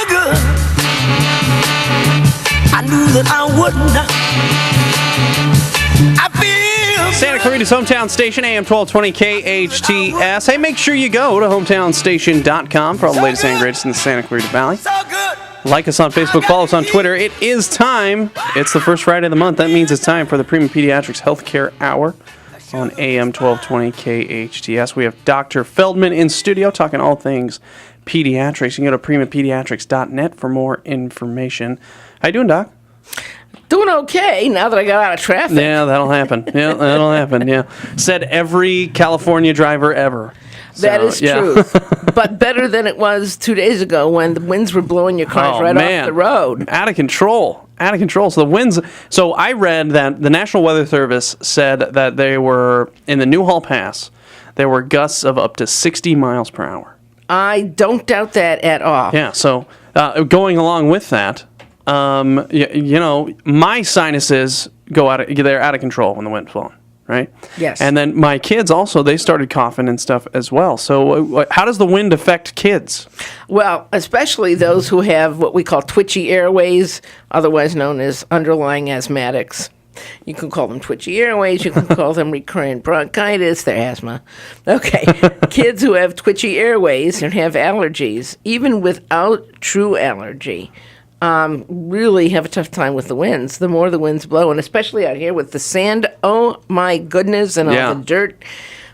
good. I knew that I wouldn't. I feel Santa Clarita's hometown station, AM 1220 KHTS. Hey, make sure you go to hometownstation.com for all the latest and greatest in the Santa Clarita Valley. so good. Like us on Facebook, follow us on Twitter. It is time. It's the first Friday of the month. That means it's time for the Prima Pediatrics Healthcare Hour on AM 1220 KHTS. We have Dr. Feldman in studio talking all things pediatrics. You can go to primapediatrics.net for more information. How you doing, Doc? Doing okay now that I got out of traffic. Yeah, that'll happen. Yeah, that'll happen. Yeah. Said every California driver ever. That is true. But better than it was 2 days ago when the winds were blowing your cars off the road. Out of control. Out of control. So the winds. So I read that the National Weather Service said that they were, in the Newhall Pass, there were gusts of up to 60 miles per hour. I don't doubt that at all. Yeah, so going along with that, you know, my sinuses they're out of control when the wind's blowing, right? Yes. And then my kids also, they started coughing and stuff as well. So how does the wind affect kids? Well, especially those who have what we call twitchy airways, otherwise known as underlying asthmatics. You can call them twitchy airways. You can call them recurrent bronchitis. They're asthma. Okay. Kids who have twitchy airways and have allergies, even without true allergy, really have a tough time with the winds. The more the winds blow, and especially out here with the sand, oh my goodness, and all the dirt.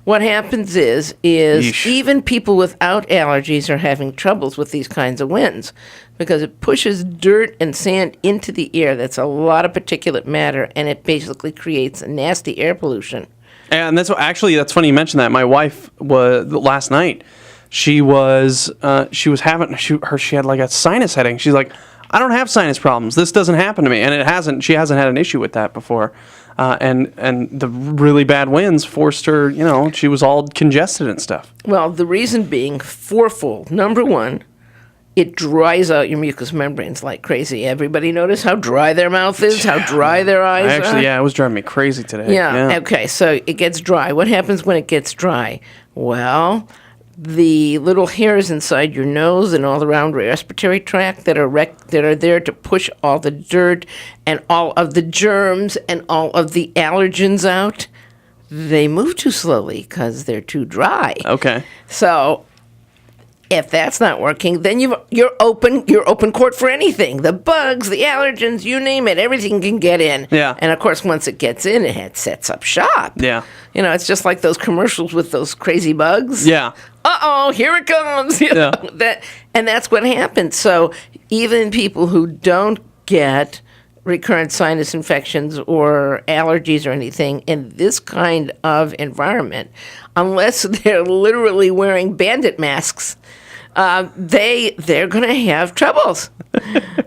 What happens is Yeesh. even people without allergies are having troubles with these kinds of winds because it pushes dirt and sand into the air. That's a lot of particulate matter, and it basically creates a nasty air pollution. And that's funny you mentioned that. My wife was last night. She had like a sinus headache. She's like, I don't have sinus problems. This doesn't happen to me, and it hasn't. She hasn't had an issue with that before. And the really bad winds forced her, you know, she was all congested and stuff. Well, the reason being fourfold. Number one, it dries out your mucous membranes like crazy. Everybody notice how dry their mouth is, how dry their eyes are? Actually, yeah, it was driving me crazy today. Yeah, okay, so it gets dry. What happens when it gets dry? Well, the little hairs inside your nose and all around your respiratory tract that are there to push all the dirt and all of the germs and all of the allergens out, they move too slowly because they're too dry. Okay. So if that's not working, then you're open court for anything. The bugs, the allergens, you name it, everything can get in. Yeah. And of course, once it gets in, it sets up shop. Yeah. You know, it's just like those commercials with those crazy bugs. Yeah. Uh-oh, here it comes. You know, and that's what happens. So even people who don't get recurrent sinus infections or allergies or anything in this kind of environment, unless they're literally wearing bandit masks, they're going to have troubles.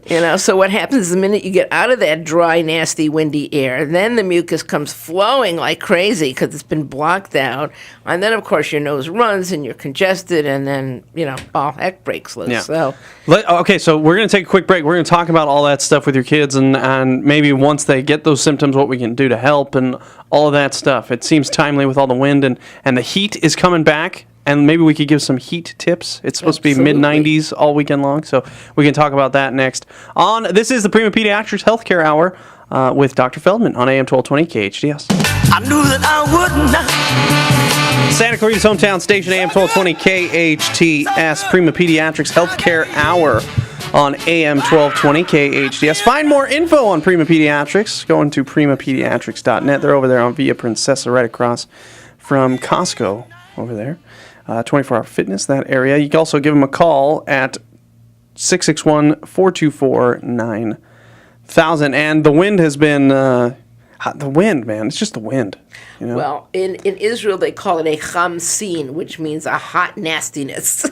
You know, so what happens the minute you get out of that dry, nasty, windy air, then the mucus comes flowing like crazy because it's been blocked out. And then, of course, your nose runs and you're congested, and then, you know, all heck breaks loose. Yeah. So, okay, so we're going to take a quick break. We're going to talk about all that stuff with your kids and maybe once they get those symptoms, what we can do to help and all of that stuff. It seems timely with all the wind and the heat is coming back. And maybe we could give some heat tips. It's supposed to be mid-90s all weekend long, so we can talk about that next. This is the Prima Pediatrics Healthcare Hour with Dr. Feldman on AM 1220 KHTS. I knew that I wouldn't. Santa Clarita's hometown station, AM 1220 KHTS, Prima Pediatrics Healthcare Hour on AM 1220 KHTS. Find more info on Prima Pediatrics going to primapediatrics.net. They're over there on Via Princessa, right across from Costco over there. 24-hour fitness, that area. You can also give them a call at 661-424-9000. And the wind has been, the wind, man, it's just the wind. You know? well, in Israel, they call it a chamsin, which means a hot nastiness.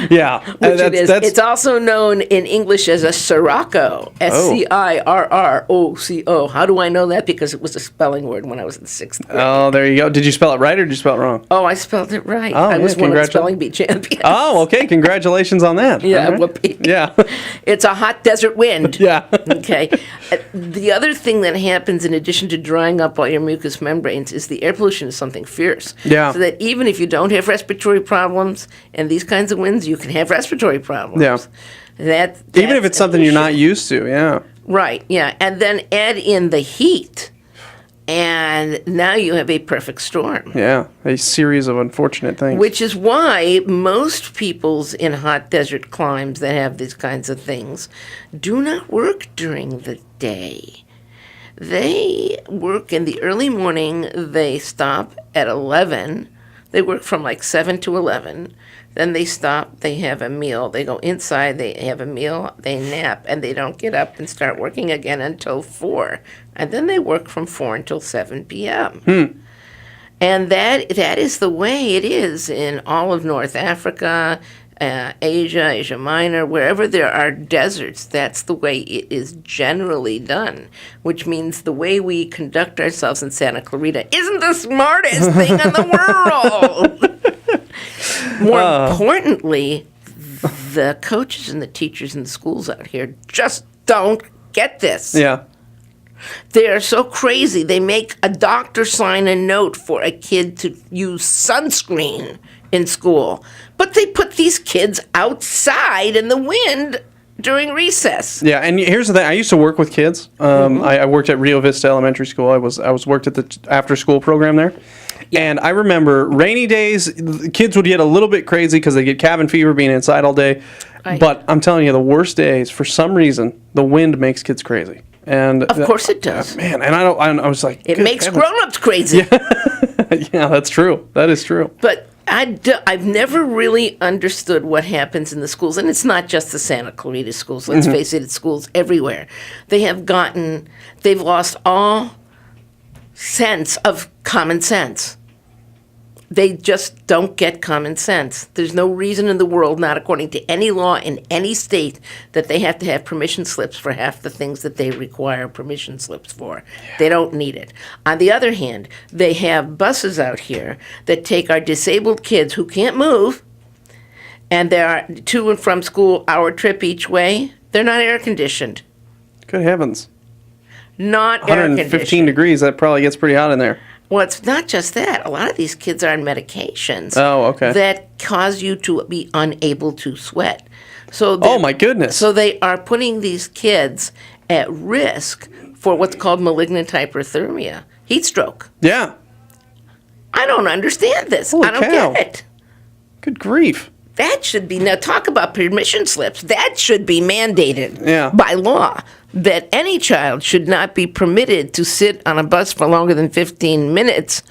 Yeah. It's also known in English as a sirocco, Scirrroco. How do I know that? Because it was a spelling word when I was in 6th grade. Oh, there you go. Did you spell it right or did you spell it wrong? Oh, I spelled it right. Oh, I was one of the spelling bee champions. Oh, okay. Congratulations on that. Yeah, right. whoopee. Yeah. It's a hot desert wind. Yeah. Okay. The other thing that happens in addition to drying up up all your mucous membranes is the air pollution is something fierce. Yeah. So that even if you don't have respiratory problems and these kinds of winds, you can have respiratory problems. Yeah. Even if it's something you're not used to, yeah. Right, yeah. And then add in the heat, and now you have a perfect storm. Yeah, a series of unfortunate things. Which is why most peoples in hot desert climes that have these kinds of things do not work during the day. They work in the early morning. They stop at 11. They work from like 7 to 11. Then they stop. They have a meal. They go inside. They have a meal. They nap. And they don't get up and start working again until 4. And then they work from 4 until 7 p.m. And that is the way it is in all of North Africa, Asia, Asia Minor, wherever there are deserts. That's the way it is generally done, which means the way we conduct ourselves in Santa Clarita isn't the smartest thing in the world. More importantly, the coaches and the teachers in the schools out here just don't get this. Yeah. They are so crazy. They make a doctor sign a note for a kid to use sunscreen in school, but they put these kids outside in the wind during recess. Yeah, and here's the thing. I used to work with kids. I worked at Rio Vista Elementary School. I was worked at the after-school program there. Yeah. And I remember rainy days, the kids would get a little bit crazy because they get cabin fever being inside all day. Right. But I'm telling you, the worst days, for some reason, the wind makes kids crazy. And of course it does. Man, and I was like, it makes grown-ups crazy. Yeah, that's true. That is true. But I've never really understood what happens in the schools, and it's not just the Santa Clarita schools. Let's face it, it's schools everywhere. They've lost all sense of common sense. They just don't get common sense. There's no reason in the world, not according to any law in any state, that they have to have permission slips for half the things that they require permission slips for. Yeah. They don't need it. On the other hand, they have buses out here that take our disabled kids who can't move, and they are to and from school, hour trip each way. They're not air conditioned. Good heavens. Not air conditioned. 115 degrees, that probably gets pretty hot in there. Well, it's not just that. A lot of these kids are on medications that cause you to be unable to sweat. Oh, my goodness. So they are putting these kids at risk for what's called malignant hyperthermia, heat stroke. Yeah. I don't understand this. Holy I don't cow. get it. Good grief. That should be, now talk about permission slips. That should be mandated by law. That any child should not be permitted to sit on a bus for longer than 15 minutes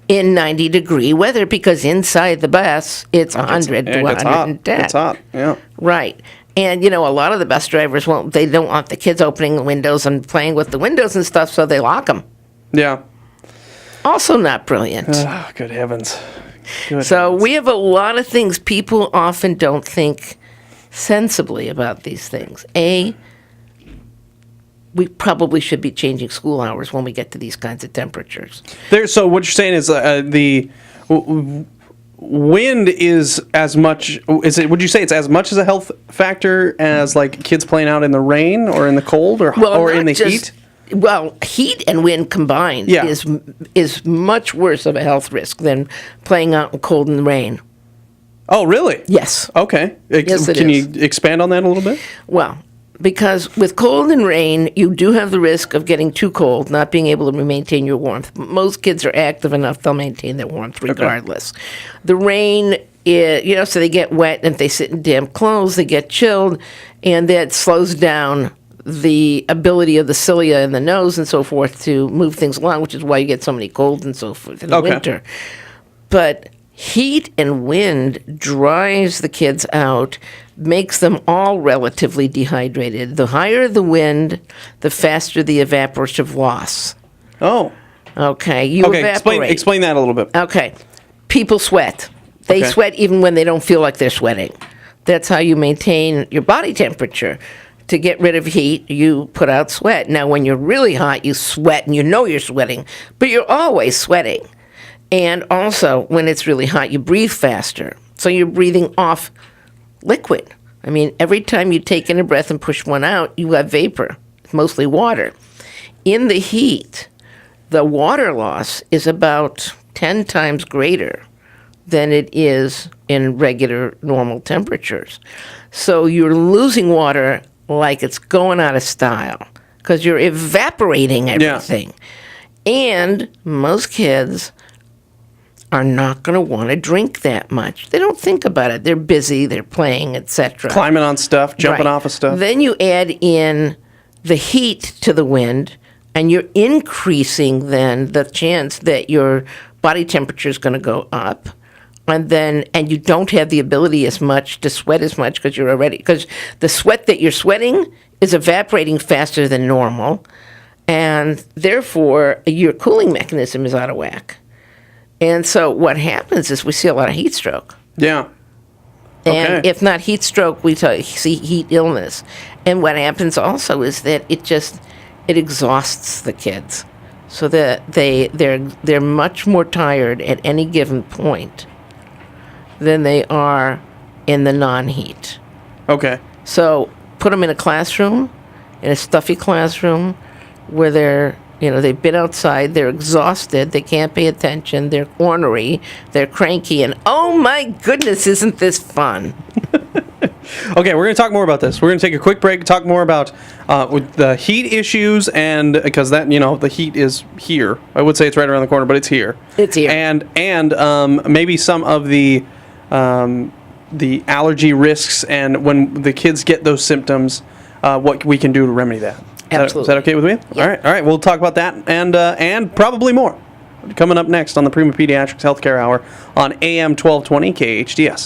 in 90-degree weather, because inside the bus, it's 100 to 110. It's hot, yeah. Right. And, a lot of the bus drivers, they don't want the kids opening the windows and playing with the windows and stuff, so they lock them. Yeah. Also not brilliant. Oh, good heavens. We have a lot of things. People often don't think sensibly about these things. We probably should be changing school hours when we get to these kinds of temperatures. So what you're saying is the wind is as much. Would you say it's as much as a health factor as like kids playing out in the rain or in the cold or in the heat? Well, heat and wind combined is much worse of a health risk than playing out in cold and rain. Oh, really? Yes. Okay. Can you expand on that a little bit? Well, because with cold and rain, you do have the risk of getting too cold, not being able to maintain your warmth. Most kids are active enough, they'll maintain their warmth regardless. Okay. The rain, so they get wet, and if they sit in damp clothes, they get chilled, and that slows down the ability of the cilia in the nose and so forth to move things along, which is why you get so many colds and so forth in the winter. But heat and wind dries the kids out, makes them all relatively dehydrated. The higher the wind, the faster the evaporative loss. Oh. Okay, evaporate. Explain that a little bit. Okay. People sweat. They sweat even when they don't feel like they're sweating. That's how you maintain your body temperature. To get rid of heat, you put out sweat. Now, when you're really hot, you sweat, and you're sweating, but you're always sweating. And also, when it's really hot, you breathe faster. So you're breathing off liquid. I mean, every time you take in a breath and push one out, you have vapor. It's mostly water. In the heat, the water loss is about 10 times greater than it is in regular normal temperatures. So you're losing water like it's going out of style because you're evaporating everything. And most kids are not going to want to drink that much. They don't think about it. They're busy, they're playing, etc. Climbing on stuff, jumping off of stuff. Then you add in the heat to the wind, and you're increasing then the chance that your body temperature is going to go up. And you don't have the ability as much to sweat as much because the sweat that you're sweating is evaporating faster than normal, and therefore your cooling mechanism is out of whack. And so what happens is we see a lot of heat stroke. Yeah. And if not heat stroke, we see heat illness. And what happens also is that it exhausts the kids, so that they're much more tired at any given point than they are in the non-heat. Okay. So put them in a classroom, in a stuffy classroom, where they've been outside, they're exhausted, they can't pay attention, they're ornery, they're cranky, and oh my goodness, isn't this fun? Okay, we're going to talk more about this. We're going to take a quick break, talk more about with the heat issues, and because the heat is here. I would say it's right around the corner, but it's here. It's here. And maybe some of the allergy risks, and when the kids get those symptoms, what we can do to remedy that. Absolutely. Is that okay with me? Yeah. All right. We'll talk about that and probably more coming up next on the Prima Pediatrics Healthcare Hour on AM 1220 KHTS.